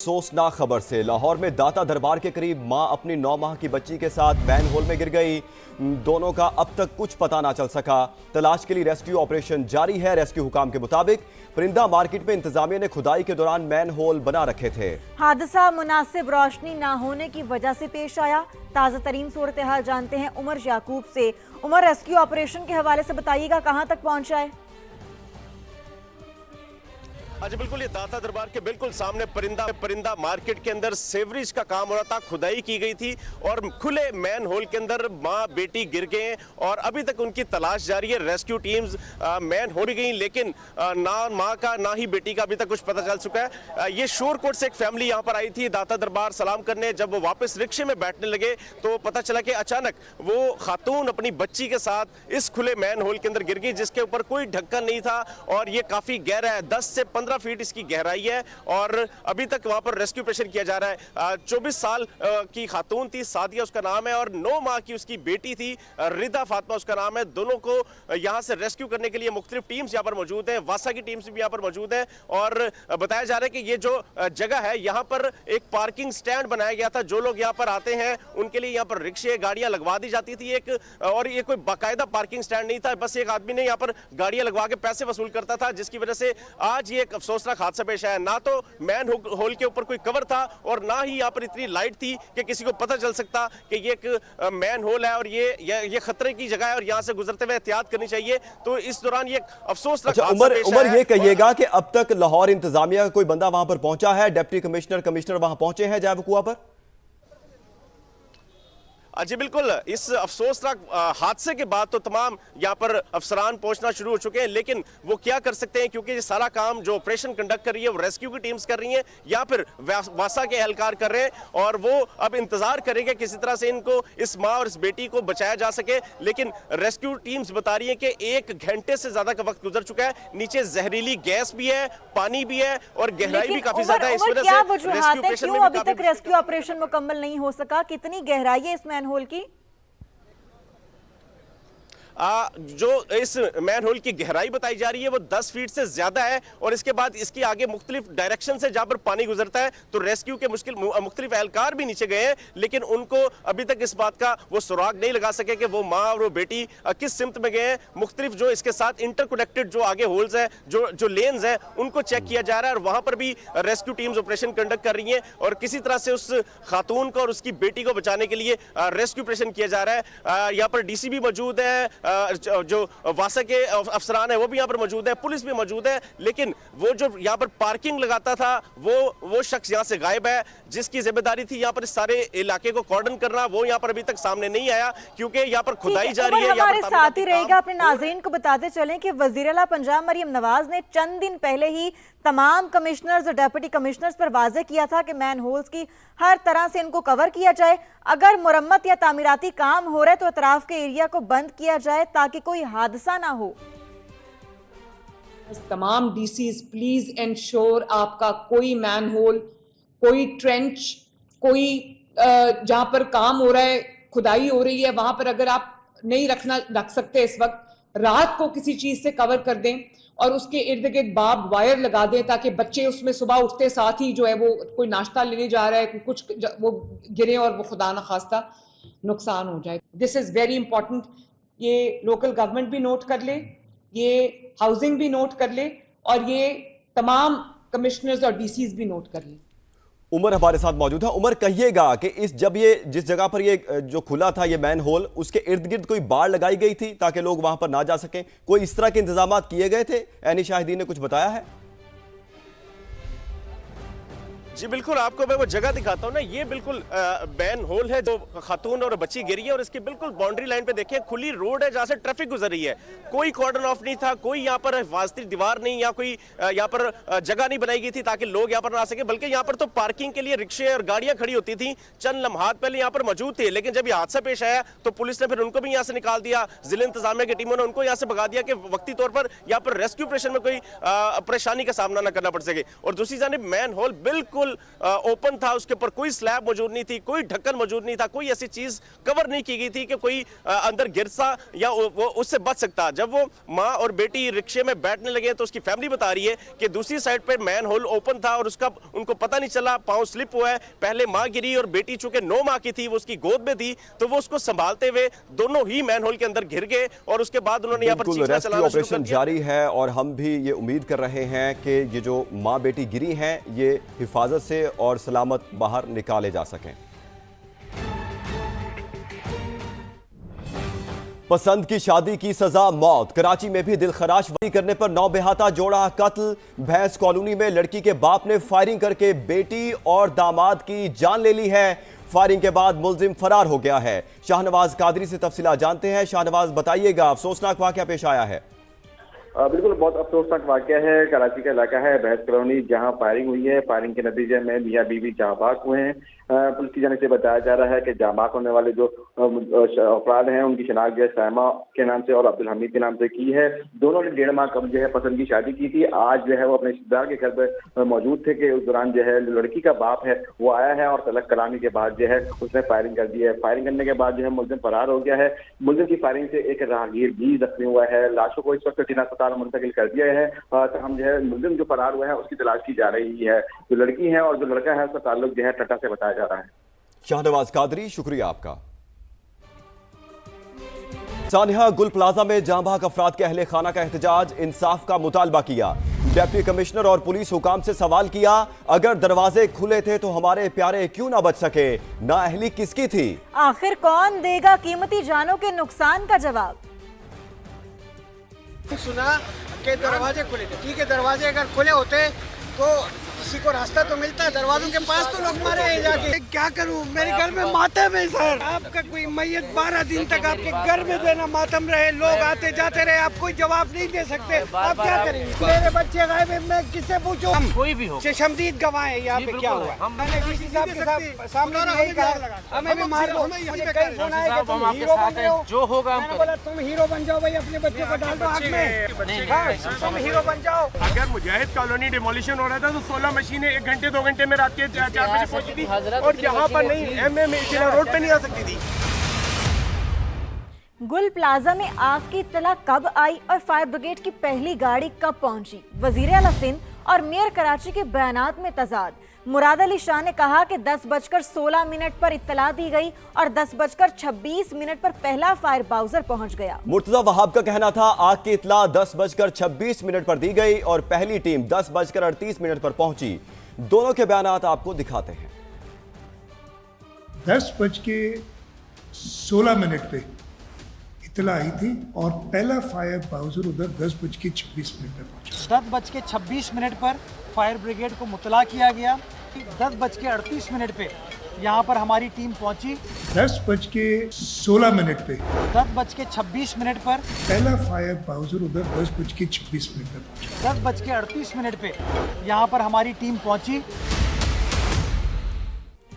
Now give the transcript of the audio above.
अफसोसनाक खबर से लाहौर में दाता दरबार के करीब मां अपनी 9 माह की बच्ची के साथ मैन होल में गिर गई। दोनों का अब तक कुछ पता ना चल सका। तलाश के लिए रेस्क्यू ऑपरेशन जारी है। रेस्क्यू हुकाम के मुताबिक परिंदा मार्केट में इंतजामिया ने खुदाई के दौरान मैन होल बना रखे थे। हादसा मुनासिब रोशनी ना होने की वजह से पेश आया। ताजा तरीन सूरत हाल जानते हैं उमर याकूब से। उमर, रेस्क्यू ऑपरेशन के हवाले से बताइएगा, कहां तक पहुंचा है? अच्छा, बिल्कुल, ये दाता दरबार के बिल्कुल सामने परिंदा मार्केट के अंदर सेवरेज का काम हो रहा था। खुदाई की गई थी और खुले मैन होल के अंदर माँ बेटी गिर गए हैं और अभी तक उनकी तलाश जारी है। रेस्क्यू टीम्स मैन हो गई, लेकिन ना माँ का ना ही बेटी का अभी तक कुछ पता चल चुका है। ये शोरकोट से एक फैमिली यहाँ पर आई थी दाता दरबार सलाम करने। जब वो वापस रिक्शे में बैठने लगे तो पता चला कि अचानक वो खातून अपनी बच्ची के साथ इस खुले मैन होल के अंदर गिर गई, जिसके ऊपर कोई ढक्कन नहीं था और ये काफी गहरा है। 10 से 15 फीट इसकी गहराई है और अभी तक वहां पर रेस्क्यू ऑपरेशन किया जा रहा है। 24 साल की खातून थी, सादिया उसका नाम है, और 9 माह की उसकी बेटी थी, रिदा फातिमा उसका नाम है। दोनों को यहां से रेस्क्यू करने के लिए मुख्तलिफ टीम्स यहां पर मौजूद हैं। वासा की टीम्स भी यहां पर मौजूद है और बताया जा रहा है कि ये जो जगह है यहां पर एक पार्किंग स्टैंड बनाया गया था। जो लोग यहां पर आते हैं उनके लिए यहां पर रिक्शे गाड़ियां लगवा दी जाती थी एक, और ये कोई बाकायदा पार्किंग स्टैंड नहीं था, बस एक आदमी ने यहां पर गाड़ियां लगवा के पैसे वसूल करता था, जिसकी वजह से आज ये एक अफसोसनाक हादसा पेश आया। ना तो मैन होल के ऊपर कोई कवर था और ना ही यहाँ पर इतनी लाइट थी कि किसी को पता चल सकता कि ये एक मैन होल है और ये खतरे की जगह है और यहाँ से गुजरते हुए एहतियात करनी चाहिए। तो इस दौरान ये अफसोसनाक हादसा पेश आया। उमर, ये कहिएगा कि अब तक लाहौर इंतजामिया का कोई बंदा वहां पर पहुंचा है? डिप्टी कमिश्नर वहां पहुंचे हैं जायवकुआ पर? जी बिल्कुल, इस अफसोसनाक हादसे के बाद तो तमाम यहाँ पर अफसरान पहुंचना शुरू हो चुके हैं, लेकिन वो क्या कर सकते हैं क्योंकि ये सारा काम जो ऑपरेशन कंडक्ट कर रही है वो रेस्क्यू की टीम्स कर रही हैं या फिर वासा के एहलकार कर रहे हैं और वो अब इंतजार करेंगे किसी तरह से इनको, इस माँ और इस बेटी को बचाया जा सके। लेकिन रेस्क्यू टीम्स बता रही है कि 1 घंटे से ज्यादा का वक्त गुजर चुका है। नीचे जहरीली गैस भी है, पानी भी है और गहराई भी काफी ज्यादा है। इस वजह से अभी तक रेस्क्यू ऑपरेशन मुकम्मल नहीं हो सका? कितनी गहराई है इस मैन होल की? जो इस मैन होल की गहराई बताई जा रही है वो 10 फीट से ज्यादा है और इसके बाद इसके आगे मुख्तलिफ डायरेक्शन से जहां पर पानी गुजरता है तो रेस्क्यू के मुख्तलिफ एहलकार भी नीचे गए हैं, लेकिन उनको अभी तक इस बात का वो सुराग नहीं लगा सके कि वो माँ और वो बेटी किस सिमत में गए हैं। मुख्तलिफ जो इसके साथ इंटरकनेक्टेड जो आगे होल्स हैं, जो लेन्स हैं, उनको चेक किया जा रहा है और वहां पर भी रेस्क्यू टीम्स ऑपरेशन कंडक्ट कर रही हैं और किसी तरह से उस खातून को और उसकी बेटी को बचाने के लिए रेस्क्यू ऑपरेशन किया जा रहा है। यहाँ पर डीसी भी मौजूद है, जो वासा के अफसरान है वो भी यहाँ पर मौजूद है, पुलिस भी मौजूद है, लेकिन वो जो यहाँ पर पार्किंग लगाता था वो शख्स यहाँ से गायब है। जिसकी जिम्मेदारी थी यहाँ पर इस सारे इलाके को कॉर्डन करना, वो यहाँ पर अभी तक सामने नहीं आया क्योंकि यहाँ पर खुदाई जारी है। हमारे साथ ही रहेगा। अपने नाज़रीन को बताते चलें कि वज़ीर आला पंजाब मरियम नवाज ने चंद दिन पहले ही तमाम कमिश्नर्स और डेप्यूटी कमिश्नर्स पर वाज़े किया था कि मैन होल्स की हर तरह से इनको कवर किया जाए। अगर मुरम्मत या तामीराती काम हो रहे तो अतराफ के एरिया को बंद किया जाए ताकि कोई हादसा ना हो। तमाम डीसीज प्लीज एंश्योर आपका कोई मैन होल, कोई ट्रेंच, कोई जहां पर काम हो रहा है, खुदाई हो रही है, वहां पर अगर आप नहीं रख सकते इस वक्त, रात को किसी चीज से कवर कर दें और उसके इर्द गिर्द बाब वायर लगा दें ताकि बच्चे उसमें सुबह उठते साथ ही जो है वो कोई नाश्ता लेने जा रहा है, कुछ वो गिरे और वो खुदा न खास्ता नुकसान हो जाए। This is very important. ये लोकल गवर्नमेंट भी नोट कर ले, ये हाउसिंग भी नोट कर ले और ये तमाम कमिश्नर्स और डीसीज भी नोट कर ले। उमर हमारे साथ मौजूद है। उमर, कहिएगा कि जिस जगह पर ये जो खुला था ये मैन होल, उसके इर्द गिर्द कोई बाड़ लगाई गई थी ताकि लोग वहां पर ना जा सकें? कोई इस तरह के इंतजाम किए गए थे? ऐनी शाहिदीन ने कुछ बताया है? जी बिल्कुल, आपको मैं वो जगह दिखाता हूँ ना। ये बिल्कुल मैन होल है जो खातून और बच्ची गिरी है और इसकी बिल्कुल बाउंड्री लाइन पे देखें खुली रोड है जहाँ से ट्रैफिक गुजर रही है। कोई कॉर्डन ऑफ नहीं था, कोई यहाँ पर हिफाजती दीवार नहीं या कोई यहाँ पर जगह नहीं बनाई गई थी ताकि लोग यहाँ पर ना आ सके, बल्कि यहाँ पर तो पार्किंग के लिए रिक्शे और गाड़ियां खड़ी होती थी। चंद लम्हात पहले यहाँ पर मौजूद थे, लेकिन जब ये हादसा पेश आया तो पुलिस ने फिर उनको भी यहाँ से निकाल दिया। जिला इंतजामिया की टीमों ने उनको यहाँ से भगा दिया कि वक्ती तौर पर यहाँ पर रेस्क्यू ऑपरेशन में कोई परेशानी का सामना न करना पड़ सके। और दूसरी जानिब मैन होल बिल्कुल बिल्कुल ओपन था, उसके ऊपर कोई स्लैब मौजूद नहीं थी, कोई ढक्कन मौजूद नहीं था, कोई ऐसी चीज कवर नहीं की गई थी कि कोई अंदर गिर सा या वो उससे बच सकता। जब वो माँ और बेटी रिक्शे में बैठने लगे तो उसकी फैमिली बता रही है कि दूसरी साइड पर मैन होल ओपन था और उसका उनको पता नहीं चला, पांव स्लिप हुआ है। पहले माँ गिरी और बेटी चूंकि 9 माह की थी, वो उसकी गोद में थी, तो वो उसको संभालते हुए दोनों ही मैन होल के अंदर घिर गए और उसके बाद उन्होंने यहाँ पर बिल्कुल चीखना रेस्क्यू चलाना शुरू कर ऑपरेशन दिया। जारी है और हम भी ये उम्मीद कर रहे हैं कि ये जो माँ बेटी गिरी हैं ये हिफाजत से और सलामत बाहर निकाले जा सकें। पसंद की शादी की सजा मौत। कराची में भी दिलखराश वारदात करने पर 9 बेहाता जोड़ा कत्ल। भैंस कॉलोनी में लड़की के बाप ने फायरिंग करके बेटी और दामाद की जान ले ली है। फायरिंग के बाद मुलजिम फरार हो गया है। शाहनवाज कादरी से तफसीलात जानते हैं। शाहनवाज बताइएगा, अफसोसनाक वाकया पेश आया है। बिल्कुल, बहुत अफसोसनाक वाकया है। कराची का इलाका है भैंस कॉलोनी, जहां फायरिंग हुई है। फायरिंग के नतीजे में मियां बीवी जाँ बाग हुए हैं। पुलिस की जानिब से बताया जा रहा है कि जाँ बाग होने वाले जो अफराद हैं उनकी शिनाख्त जो है सैमा के नाम से और अब्दुल हमीद के नाम से की है। दोनों ने 1.5 माह कबल जो है पसंद की शादी की थी। आज जो है वो अपने रिश्तेदार के घर पर मौजूद थे कि उस दौरान जो है लड़की का बाप है वो आया है और तलक कलामी के बाद जो है उसने फायरिंग कर दी है। फायरिंग करने के बाद जो है मुलजिम फरार हो गया है। मुलजिम की फायरिंग से एक राहगीर भी जख्मी हुआ है। लाशों को इस वक्त जिला अस्पताल मुंतकिल कर दिया है। तो हम जो है मुलजिम जो फरार हुआ है उसकी तलाश की जा रही है। जो लड़की है और जो लड़का है उसका ताल्लुक जो है टटा से बताया जा रहा है। शाहनवाज कादरी, शुक्रिया आपका। सानिया गुल प्लाजा में जाँ बाग अफराद के अहले खाना का एहतजाज, इंसाफ का मुतालबा किया। डिप्टी कमिश्नर और पुलिस हुकाम से सवाल किया, अगर दरवाजे खुले थे तो हमारे प्यारे क्यों ना बच सके? नाअहली किसकी थी? आखिर कौन देगा कीमती जानों के नुकसान का जवाब? सुना कि दरवाजे खुले थे। ठीक है, दरवाजे अगर खुले होते तो किसी को रास्ता तो मिलता है। दरवाजों के पास तो लोग मारे हैं जाके। क्या करूं, मेरे घर में मातम है सर। आपका कोई मैयत 12 दिन तक आपके घर में देना मातम रहे, लोग आते जाते रहे, आप कोई जवाब नहीं दे सकते। आप क्या करेंगे? मेरे बच्चे गायब है, मैं किससे पूछूं? कोई भी हो शमदीद गवाह है यहाँ पे। क्या हुआ? मैंने डीसी साहब के सामने यही कहा, हमें भी मार दो। मुझे कई फोन आए कि तुम हीरो बन रहे हो, जो होगा मैंने बोला तुम हीरो बन जाओ भाई, अपने बच्चे को डाल दो आग में, तुम हीरो बन जाओ। अगर मुजाहिद कॉलोनी डिमोलिशन हो रहा था तो 16 मशीनें 1 घंटे 2 घंटे में रात के 4 बजे पहुंची थी और यहाँ पर नहीं, एमए जिला रोड पे नहीं आ सकती थी। गुल प्लाजा में आग की इत्तला कब आई और फायर ब्रिगेड की पहली गाड़ी कब पहुंची? वजीर आला सिंध और मेयर कराची के बयानात में तजाद। मुराद अली शाह ने कहा कि 10:16 पर इत्तला दी गई और 10:26 पर पहला फायर बाउजर पहुंच गया। मुर्तजा वहाब का कहना था आग की इत्तला 10:26 पर दी गई और पहली टीम 10:38 पर पहुंची। दोनों के बयानात आपको दिखाते हैं। 10:16 पे इत्तला आई थी और पहला फायर बाउजर उधर 10:26 पे पहुंचा। 10:26 पर फायर ब्रिगेड को मुतला किया गया। 10:38 पे यहाँ पर हमारी टीम पहुंची। 10:16 पे 10:26 पर पहला फायर बाउजर उधर 10:26 पे पहुंचा। 10:38 पे यहाँ पर हमारी टीम पहुंची।